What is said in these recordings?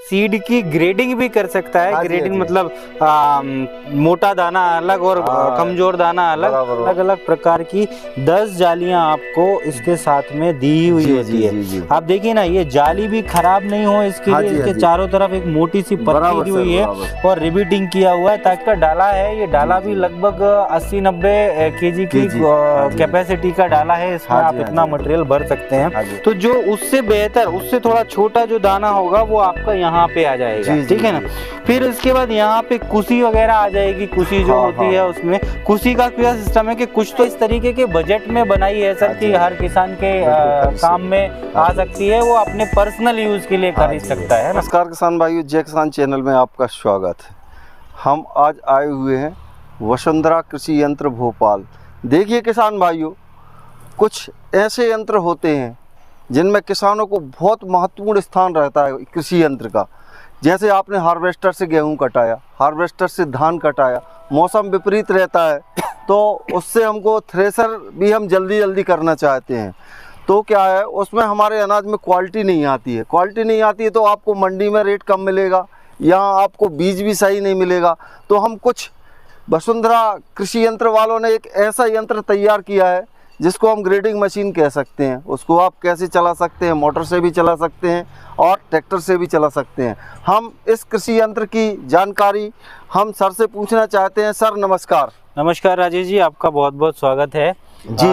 Seed की grading भी कर सकता है। ग्रेडिंग मतलब मोटा दाना अलग और कमजोर दाना अलग, अलग अलग प्रकार की 10 जालियां आपको इसके साथ में दी हुई होती है। आप देखिए ना, ये जाली भी खराब नहीं हो इसके लिए इसके चारों तरफ एक मोटी सी पट्टी दी हुई है और रिबिटिंग किया हुआ है ताकि डाला है। ये डाला भी लगभग 80-90 केजी की कैपेसिटी का डाला है। इसमें आप इतना मटेरियल भर सकते हैं। तो जो उससे बेहतर, उससे थोड़ा छोटा जो दाना होगा वो आपका यहाँ पे आ जाएगा, ठीक है ना। फिर उसके बाद यहाँ पे कुशी वगैरह आ जाएगी। कुशी जो होती है उसमें कुशी का क्या सिस्टम है कि कुछ तो इस तरीके के बजट में बनाई है सर कि हर किसान के काम में आ सकती है, वो अपने पर्सनल यूज के लिए खरीद सकता है। नमस्कार किसान भाइयों, जय किसान चैनल में आपका स्वागत है। हम आज आए हुए हैं वसुंधरा कृषि यंत्र भोपाल। देखिए किसान भाइयों, कुछ ऐसे यंत्र होते हैं जिनमें किसानों को बहुत महत्वपूर्ण स्थान रहता है कृषि यंत्र का। जैसे आपने हार्वेस्टर से गेहूं कटाया, हार्वेस्टर से धान कटाया, मौसम विपरीत रहता है तो उससे हमको थ्रेसर भी हम जल्दी करना चाहते हैं, तो क्या है उसमें हमारे अनाज में क्वालिटी नहीं आती है। क्वालिटी नहीं आती है तो आपको मंडी में रेट कम मिलेगा, यहाँ आपको बीज भी सही नहीं मिलेगा। तो हम कुछ वसुंधरा कृषि यंत्र वालों ने एक ऐसा यंत्र तैयार किया है जिसको हम ग्रेडिंग मशीन कह सकते हैं। उसको आप कैसे चला सकते हैं, मोटर से भी चला सकते हैं और ट्रैक्टर से भी चला सकते हैं। हम इस कृषि यंत्र की जानकारी हम सर से पूछना चाहते हैं। सर नमस्कार। नमस्कार राजेश जी, आपका बहुत बहुत स्वागत है। जी।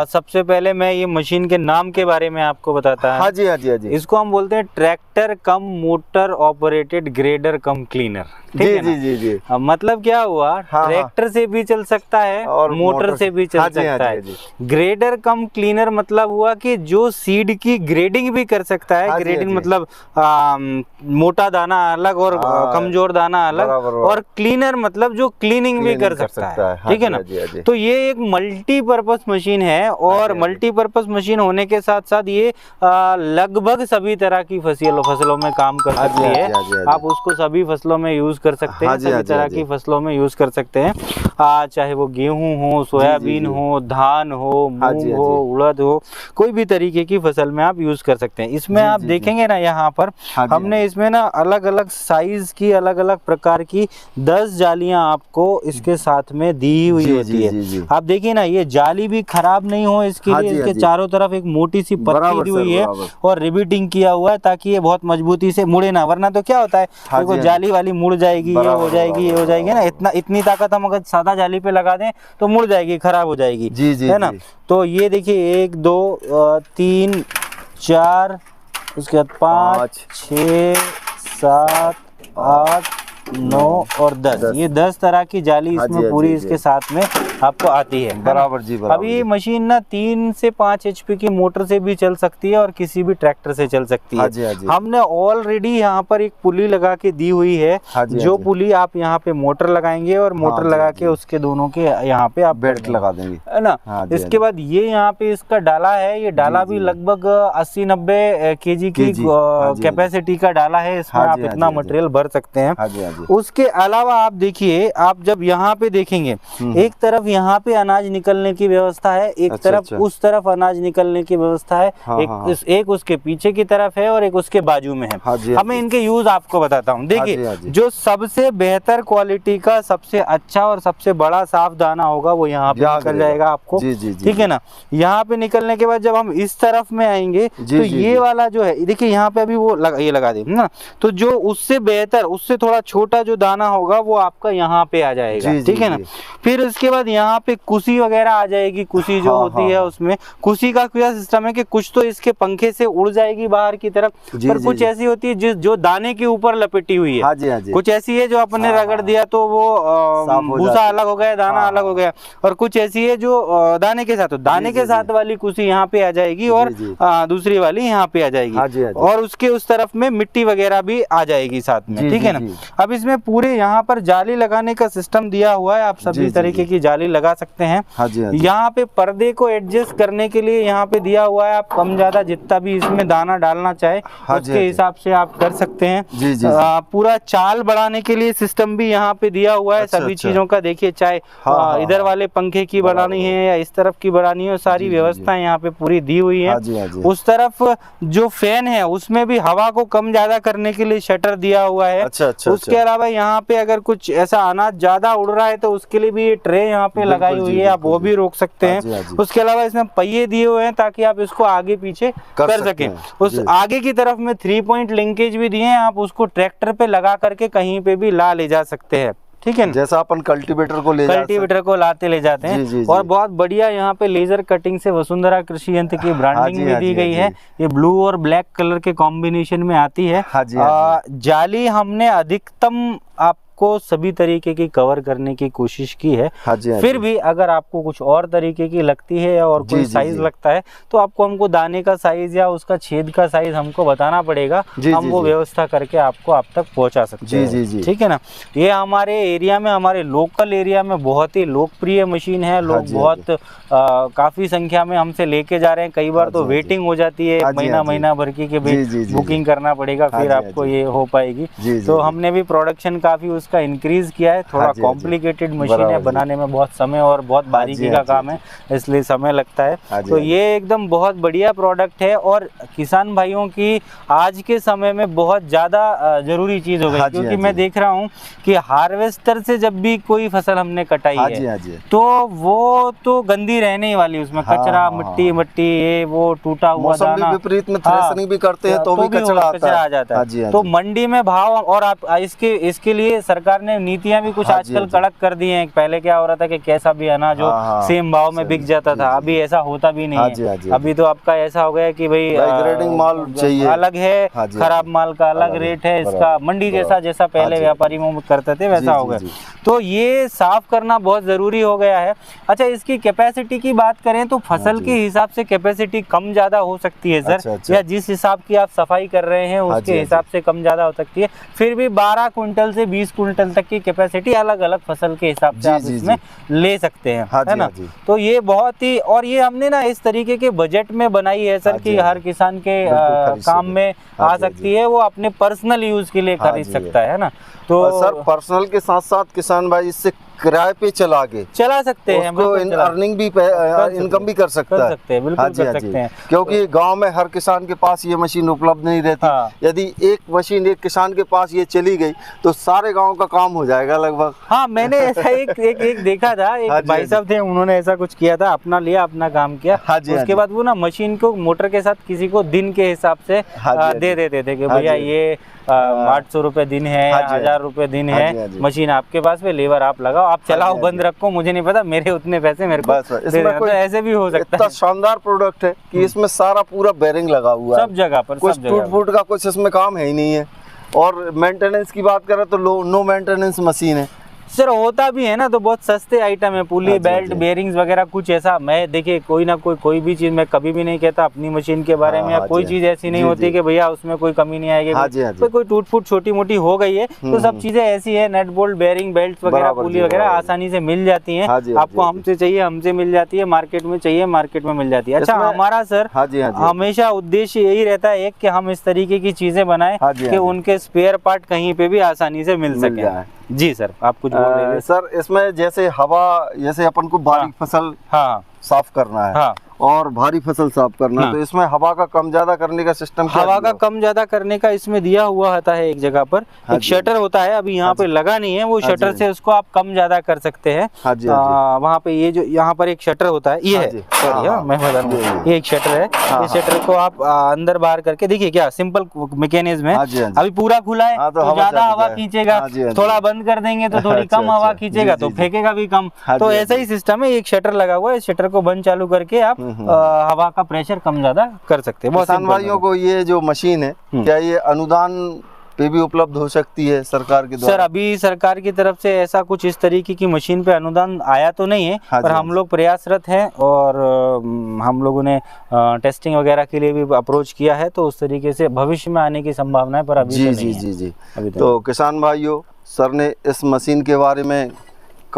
सबसे पहले मैं ये मशीन के नाम के बारे में आपको बताता हूँ। हाँ जी। इसको हम बोलते हैं ट्रैक्टर कम मोटर ऑपरेटेड ग्रेडर कम क्लीनर। जी। मतलब क्या हुआ, ट्रैक्टर से भी चल सकता है और मोटर से भी चल सकता है। ग्रेडर कम क्लीनर मतलब हुआ कि जो सीड की ग्रेडिंग भी कर सकता है। ग्रेडिंग मतलब मोटा दाना अलग और कमजोर दाना अलग, और क्लीनर मतलब जो क्लीनिंग भी कर सकता है, ठीक है ना। तो ये एक मल्टीपर्पज मशीन है और मल्टीपर्पज मशीन होने के साथ साथ ये लगभग सभी तरह की फसलों में काम कर सकती है। आप उसको सभी फसलों में यूज कर सकते हैं, सभी तरह की फसलों में यूज कर सकते हैं। चाहे वो गेहूं हो, सोयाबीन हो, धान हो, मूंग हो, उड़द हो, कोई भी तरीके की फसल में आप यूज कर सकते हैं। इसमें आप देखेंगे ना, यहाँ पर हमने इसमें ना अलग अलग साइज की, अलग अलग प्रकार की 10 जालियां आपको इसके साथ में दी हुई होती है। आप देखिए ना, ये जाली भी खराब नहीं हो इसके लिए इसके चारों तरफ एक मोटी सी पट्टी दी हुई है और रिबिटिंग किया हुआ है ताकि ये बहुत मजबूती से मुड़े ना। वरना तो क्या होता है, देखो जाली वाली मुड़ जाएगी, ये हो जाएगी ना। इतनी ताकत हम अगर सादा जाली पे लगा दें तो मुड़ जाएगी, खराब हो जाएगी, है ना। तो ये देखिए 1 2 3 4, उसके बाद 5 6 7 8 9 और 10, ये 10 तरह की जाली इसमें पूरी इसके साथ में आपको आती है। बराबर जी। अब ये मशीन ना 3 से 5 HP की मोटर से भी चल सकती है और किसी भी ट्रैक्टर से चल सकती है। हमने ऑलरेडी यहाँ पर एक पुली लगा के दी हुई है, जो पुली आप यहाँ पे मोटर लगाएंगे और मोटर लगा के उसके दोनों के यहाँ पे आप बेल्ट लगा देंगे, है ना। इसके बाद ये यहाँ पे इसका डाला है, ये डाला भी लगभग 80-90 केजी की कैपेसिटी का डाला है। इसमें आप इतना मटेरियल भर सकते हैं। उसके अलावा आप देखिए, आप जब यहाँ पे देखेंगे, एक तरफ यहाँ पे अनाज निकलने की व्यवस्था है, एक तरफ उस तरफ अनाज निकलने की व्यवस्था है, एक उसके पीछे की तरफ है और एक उसके बाजू में है। अब मैं इनके यूज आपको बताता हूँ। देखिए, जो सबसे बेहतर क्वालिटी का, सबसे अच्छा और सबसे बड़ा साफ दाना होगा वो यहाँ पे निकल जाएगा आपको, ठीक है ना। यहाँ पे निकलने के बाद जब हम इस तरफ में आएंगे तो ये वाला जो है, देखिए यहाँ पे अभी वो ये लगा दे ना, तो जो उससे बेहतर, उससे थोड़ा छोटा जो दाना होगा वो आपका यहाँ पे आ जाएगा, ठीक है ना। फिर उसके बाद यहाँ पे कुशी वगैरह आ जाएगी। कुशी जो होती है उसमें, कुशी का क्या सिस्टम है कि कुछ तो इसके पंखे से उड़ जाएगी बाहर की तरफ, पर कुछ ऐसी होती है जो दाने के ऊपर लपेटी हुई है। कुछ ऐसी है जो अपने रगड़ दिया तो वो भूसा अलग हो गया, दाना अलग हो गया, और कुछ ऐसी है जो दाने के साथ वाली कुशी यहाँ पे आ जाएगी और दूसरी वाली यहाँ पे आ जाएगी, और उसके उस तरफ में मिट्टी वगैरह भी आ जाएगी साथ में, ठीक है ना। अब इसमें पूरे यहाँ पर जाली लगाने का सिस्टम दिया हुआ है। आप सभी तरीके की जाली लगा सकते हैं। हाँ जी, हाँ जी। यहाँ पे पर्दे को एडजस्ट करने के लिए यहाँ पे दिया हुआ है, आप कम ज्यादा जितना भी इसमें दाना डालना चाहे उसके हिसाब से आप कर सकते हैं। जी जी। पूरा चाल बढ़ाने के लिए सिस्टम भी यहाँ पे दिया हुआ है। सभी चीजों का देखिए, चाहे इधर वाले पंखे की बढ़ानी है या इस तरफ की बढ़ानी है, सारी व्यवस्थाएं यहाँ पे पूरी दी हुई है। उस तरफ जो फैन है उसमें भी हवा को कम ज्यादा करने के लिए शटर दिया हुआ है। उसके अलावा यहाँ पे अगर कुछ ऐसा अनाज ज्यादा उड़ रहा है तो उसके लिए भी ये ट्रे यहाँ पे लगाई हुई है, आप वो भी रोक सकते हैं। उसके अलावा इसमें पहिए दिए हुए हैं ताकि आप इसको आगे पीछे कर सकें। उस आगे की तरफ में 3 पॉइंट लिंकेज भी दिए हैं, आप उसको ट्रैक्टर पे लगा करके कहीं पे भी ले जा सकते हैं। ठीक है, जैसा अपन कल्टीवेटर को लाते ले जाते हैं। जी, और बहुत बढ़िया यहाँ पे लेजर कटिंग से वसुंधरा कृषि यंत्र की ब्रांडिंग भी दी गई है। ये ब्लू और ब्लैक कलर के कॉम्बिनेशन में आती है। जाली हमने अधिकतम आपको सभी तरीके की कवर करने की कोशिश की है। फिर भी अगर आपको कुछ और तरीके की लगती है और कोई साइज लगता है तो आपको हमको दाने का साइज या उसका छेद का साइज हमको बताना पड़ेगा, हम वो व्यवस्था करके आपको आप तक पहुंचा सकते हैं। ठीक है ना। ये हमारे एरिया में, हमारे लोकल एरिया में बहुत ही लोकप्रिय मशीन है। लोग बहुत काफी संख्या में हमसे लेके जा रहे हैं। कई बार तो वेटिंग हो जाती है, महीना भर की के बुकिंग करना पड़ेगा फिर आपको ये हो पाएगी। तो हमने भी प्रोडक्शन काफी उसका इंक्रीज किया है। थोड़ा कॉम्प्लिकेटेड मशीन है, बनाने में बहुत समय और बहुत बारीकी का काम है, इसलिए समय लगता है। तो ये एकदम बहुत बढ़िया प्रोडक्ट है और किसान भाइयों की आज के समय में बहुत ज्यादा जरूरी चीज हो गई, क्योंकि मैं देख रहा हूँ कि हार्वेस्टर से जब भी कोई फसल हमने कटाई है तो वो तो गंदी रहने ही वाली, उसमें कचरा मिट्टी ये वो टूटा हुआ दाना, विपरीत में थ्रेशरिंग भी करते हैं तो भी कचरा आ जाता है। तो मंडी में भाव, और आप इसके लिए सरकार ने नीतियां भी कुछ आजकल कड़क कर दी हैं। पहले क्या हो रहा था कि कैसा भी अनाज हो सेम भाव में बिक जाता था, अभी ऐसा होता भी नहीं है। अभी तो आपका ऐसा हो गया कि भाई ग्रेडिंग माल चाहिए अलग है, खराब माल का अलग रेट है, इसका मंडी जैसा पहले व्यापारी मुंह करते थे वैसा हो गया। तो ये साफ करना बहुत जरूरी हो गया है। अच्छा, इसकी कैपेसिटी की बात करें तो फसल के हिसाब से कैपेसिटी कम ज्यादा हो सकती है सर, या जिस हिसाब की आप सफाई कर रहे हैं उसके हिसाब से कम ज्यादा हो सकती है। फिर भी 12 क्विंटल से 20 क्विंटल तक की कैपेसिटी अलग अलग फसल के हिसाब से आप इसमें ले सकते हैं, है ना। तो ये बहुत ही, और ये हमने ना इस तरीके के बजट में बनाई है सर कि हर किसान के काम में आ सकती है, वो अपने पर्सनल यूज के लिए खरीद सकता है ना। तो सर पर्सनल के साथ साथ किसान भाई इससे किराए पे चला सकते हैं, अर्निंग भी इनकम भी कर सकता है। बिल्कुल कर सकते हैं, क्योंकि गांव में हर किसान के पास ये मशीन उपलब्ध नहीं रहती। यदि एक मशीन एक किसान के पास ये चली गई तो सारे गांव का काम हो जाएगा लगभग। हाँ, मैंने ऐसा एक देखा था, एक भाई साहब थे, उन्होंने ऐसा कुछ किया था, अपना लिया, अपना काम किया। उसके बाद वो ना मशीन को मोटर के साथ किसी को दिन के हिसाब से दे देते थे कि भैया ये 800 रुपए दिन है, 1000 रुपए दिन है, मशीन आपके पास में, लेबर आप लगाओ, आप चलाओ, बंद रखो, मुझे नहीं पता, मेरे उतने पैसे मेरे को इसमें कोई ऐसे भी हो सकता है। इतना शानदार प्रोडक्ट है कि इसमें सारा पूरा बेरिंग लगा हुआ है, सब जगह पर, कुछ टूट फूट का कुछ इसमें काम है ही नहीं है। और मेंटेनेंस की बात करें तो नो मेंटेनेंस मशीन है सर, होता भी है ना तो बहुत सस्ते आइटम है, पुली बेल्ट बेयरिंग्स वगैरह कुछ ऐसा। मैं देखिए कोई ना कोई भी चीज मैं कभी भी नहीं कहता अपनी मशीन के बारे में, या कोई चीज ऐसी नहीं होती कि भैया उसमें कोई कमी नहीं आएगी। कोई टूट फूट छोटी मोटी हो गई है तो सब चीजें ऐसी है, नट बोल्ट बेयरिंग बेल्ट वगैरह पुली वगैरह आसानी से मिल जाती है। आपको हमसे चाहिए हमसे मिल जाती है, मार्केट में चाहिए मार्केट में मिल जाती है। अच्छा, हमारा सर हमेशा उद्देश्य यही रहता है कि हम इस तरीके की चीजें बनाए कि उनके स्पेयर पार्ट कहीं पे भी आसानी से मिल सके। जी सर, आप कुछ बोल रहे थे। सर इसमें जैसे अपन को बारीक फसल साफ करना है और भारी फसल साफ करना है, तो इसमें हवा का कम ज्यादा करने का सिस्टम क्या? हवा का कम ज्यादा करने का इसमें दिया हुआ होता है, एक जगह पर एक शटर होता है, अभी यहाँ पे लगा नहीं है, वो शटर से उसको आप कम ज्यादा कर सकते हैं। वहाँ पे ये जो यहाँ पर एक शटर होता है, ये है, मैं बता दूं, ये एक शटर है। ये शटर को आप अंदर बाहर करके देखिए, क्या सिंपल मैकेनिज्म है। अभी पूरा खुला है तो ज्यादा हवा खींचेगा, थोड़ा बंद कर देंगे तो थोड़ी कम हवा खींचेगा, तो फेंकेगा भी कम। तो ऐसा ही सिस्टम है, एक शटर लगा हुआ है, इस शटर को बंद चालू करके आप हवा का प्रेशर कम ज्यादा कर सकते हैं। किसान भाइयों को ये जो मशीन है, क्या ये अनुदान पे भी उपलब्ध हो सकती है सरकार के द्वारा? सर अभी सरकार की तरफ से ऐसा कुछ इस तरीके की मशीन पे अनुदान आया तो नहीं है, पर हम लोग प्रयासरत हैं और हम लोगों ने टेस्टिंग वगैरह के लिए भी अप्रोच किया है, तो उस तरीके से भविष्य में आने की संभावना है, पर अभी जी। तो किसान भाइयों, सर ने इस मशीन के बारे में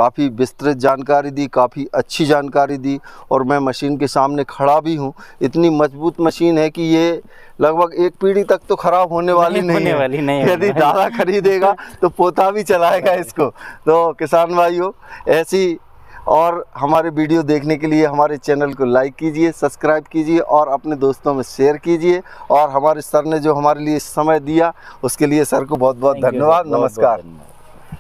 काफ़ी विस्तृत जानकारी दी, काफ़ी अच्छी जानकारी दी। और मैं मशीन के सामने खड़ा भी हूँ। इतनी मजबूत मशीन है कि ये लगभग एक पीढ़ी तक तो ख़राब होने वाली नहीं है। यदि दादा खरीदेगा तो पोता भी चलाएगा इसको। तो किसान भाइयों, ऐसी और हमारे वीडियो देखने के लिए हमारे चैनल को लाइक कीजिए, सब्सक्राइब कीजिए और अपने दोस्तों में शेयर कीजिए। और हमारे सर ने जो हमारे लिए समय दिया उसके लिए सर को बहुत बहुत धन्यवाद। नमस्कार।